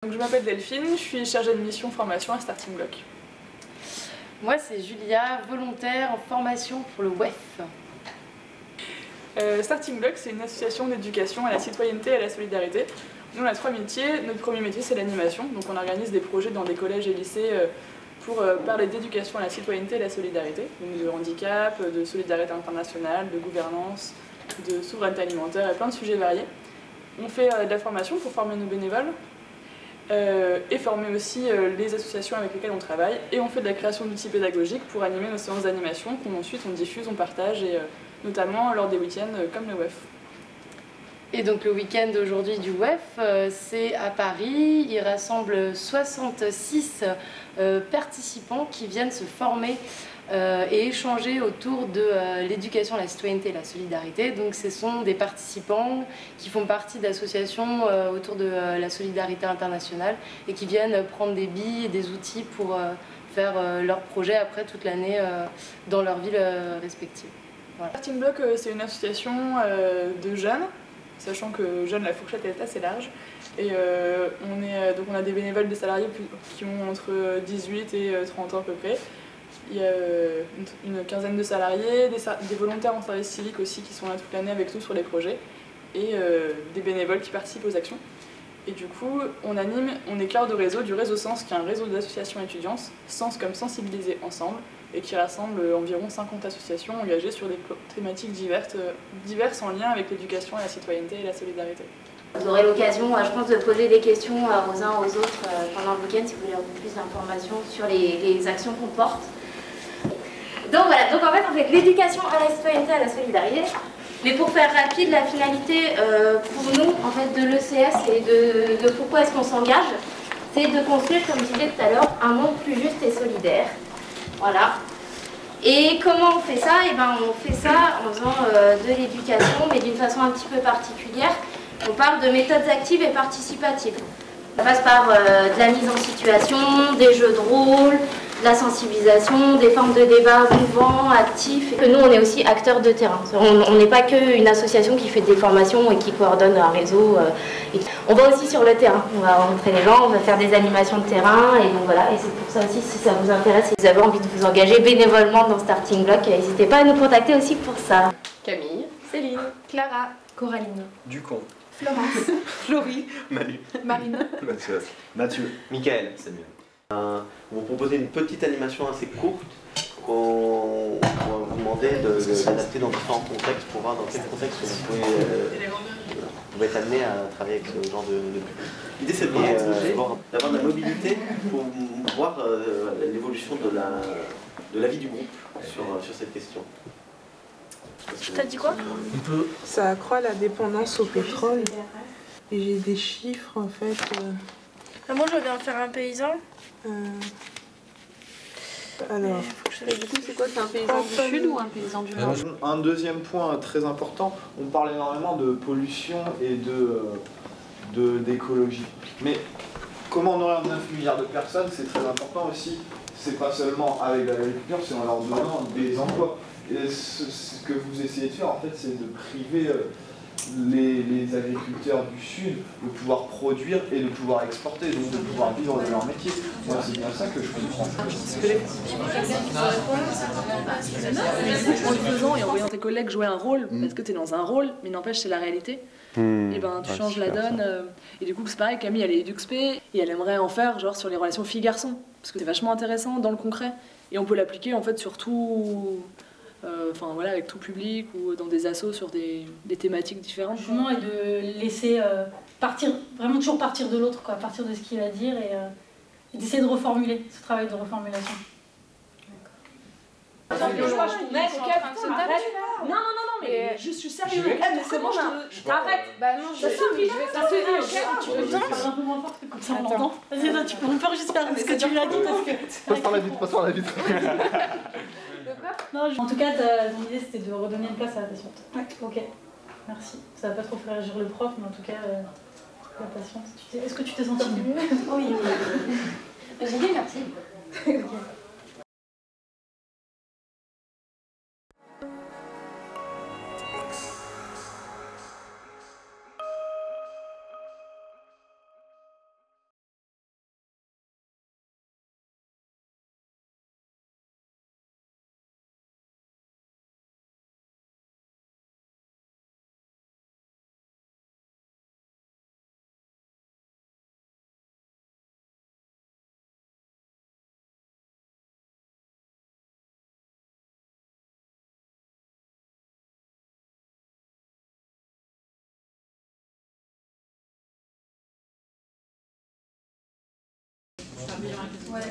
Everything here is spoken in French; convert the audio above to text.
Donc, je m'appelle Delphine, je suis chargée de mission formation à Starting Block. Moi c'est Julia, volontaire en formation pour le WEF. Starting Block, c'est une association d'éducation à la citoyenneté et à la solidarité. Nous on a 3 métiers. Notre premier métier c'est l'animation, donc on organise des projets dans des collèges et lycées pour parler d'éducation à la citoyenneté et à la solidarité, donc de handicap, de solidarité internationale, de gouvernance, de souveraineté alimentaire et plein de sujets variés. On fait de la formation pour former nos bénévoles et former aussi les associations avec lesquelles on travaille, et on fait de la création d'outils pédagogiques pour animer nos séances d'animation ensuite on diffuse, on partage, et notamment lors des week-ends comme le WEF. Et donc le week-end aujourd'hui du WEF, c'est à Paris. Il rassemble 66 participants qui viennent se former et échanger autour de l'éducation à la citoyenneté et la solidarité. Donc ce sont des participants qui font partie d'associations autour de la solidarité internationale et qui viennent prendre des billes et des outils pour faire leurs projets après toute l'année dans leur ville respective. Voilà. Starting Block, c'est une association de jeunes, sachant que jeunes, la fourchette est assez large. Et donc on a des bénévoles, des salariés qui ont entre 18 et 30 ans à peu près. Il y a une quinzaine de salariés, des volontaires en service civique aussi qui sont là toute l'année avec nous sur les projets, et des bénévoles qui participent aux actions. Et du coup, on anime, on est cœur de réseau du réseau Sens, qui est un réseau d'associations étudiantes, Sens comme sensibiliser ensemble, et qui rassemble environ 50 associations engagées sur des thématiques diverses en lien avec l'éducation à la citoyenneté et la solidarité. Vous aurez l'occasion, je pense, de poser des questions aux uns aux autres pendant le week-end si vous voulez avoir plus d'informations sur les actions qu'on porte. Donc voilà, donc en fait on fait que l'éducation à la citoyenneté et à la solidarité. Mais pour faire rapide, la finalité pour nous en fait de l'ECS et de pourquoi est-ce qu'on s'engage, c'est de construire, comme je disais tout à l'heure, un monde plus juste et solidaire. Voilà. Et comment on fait ça? Eh ben, on fait ça en faisant de l'éducation, mais d'une façon un petit peu particulière. On parle de méthodes actives et participatives. On passe par de la mise en situation, des jeux de rôle, de la sensibilisation, des formes de débat mouvants, actifs. Et que nous, on est aussi acteurs de terrain. On n'est pas qu'une association qui fait des formations et qui coordonne un réseau. On va aussi sur le terrain. On va rencontrer les gens, on va faire des animations de terrain. Et donc voilà, et c'est pour ça aussi, si ça vous intéresse et si vous avez envie de vous engager bénévolement dans Starting Block, n'hésitez pas à nous contacter aussi pour ça. Camille, Céline, Clara, Coraline, Ducon, Florence, Florie, Manu, Marine, Mathieu, Michael, Samuel. On vous proposer une petite animation assez courte qu'on va vous demander d'adapter dans différents contextes pour voir dans quel contexte vous pouvez être amené à travailler avec ce genre de public. L'idée c'est d'avoir de la mobilité pour voir l'évolution de la vie du groupe sur cette question. T'as dit quoi? Ça accroît la dépendance au pétrole. Et j'ai des chiffres en fait. Moi je veux bien faire un paysan. Alors, du coup, c'est quoi? C'est un paysan du sud ou un paysan du nord? Un deuxième point très important, on parle énormément de pollution et d'écologie. Mais comment on oriente 9 milliards de personnes, c'est très important aussi. C'est pas seulement avec l'agriculture, c'est en leur donnant des emplois. Et ce que vous essayez de faire, en fait, c'est de priver les agriculteurs du Sud de pouvoir produire et de pouvoir exporter, donc de pouvoir vivre de leur métier. Moi, c'est bien ça que je comprends. En le faisant et en voyant tes collègues jouer un rôle, parce que tu es dans un rôle, mais n'empêche, c'est la réalité. Et ben tu changes la donne. Et du coup, c'est pareil, Camille, elle est EduxP et elle aimerait en faire genre sur les relations filles-garçons, parce que c'est vachement intéressant dans le concret. Et on peut l'appliquer en fait sur tout. Enfin voilà, avec tout public ou dans des assos sur des thématiques différentes. Justement, et de laisser partir, vraiment toujours partir de l'autre, quoi, partir de ce qu'il va dire et d'essayer de reformuler, ce travail de reformulation. Attends, je vois, je tournais, ok, non, mais je suis sérieuse, ok, mais comment je t'arrête? Bah non, je vais Tu peux bien parler un peu moins fort, comme ça on l'entend. Vas-y, tu peux encore juste faire ce que tu lui as dit parce que... Passe par la vitre. Non, en tout cas, ton idée c'était de redonner une place à la patiente. Ouais. Ok, merci. Ça va pas trop faire réagir le prof, mais en tout cas, la patiente. Est-ce que tu t'es sentie mieux? Oui. J'ai dit merci. Ok. Ouais.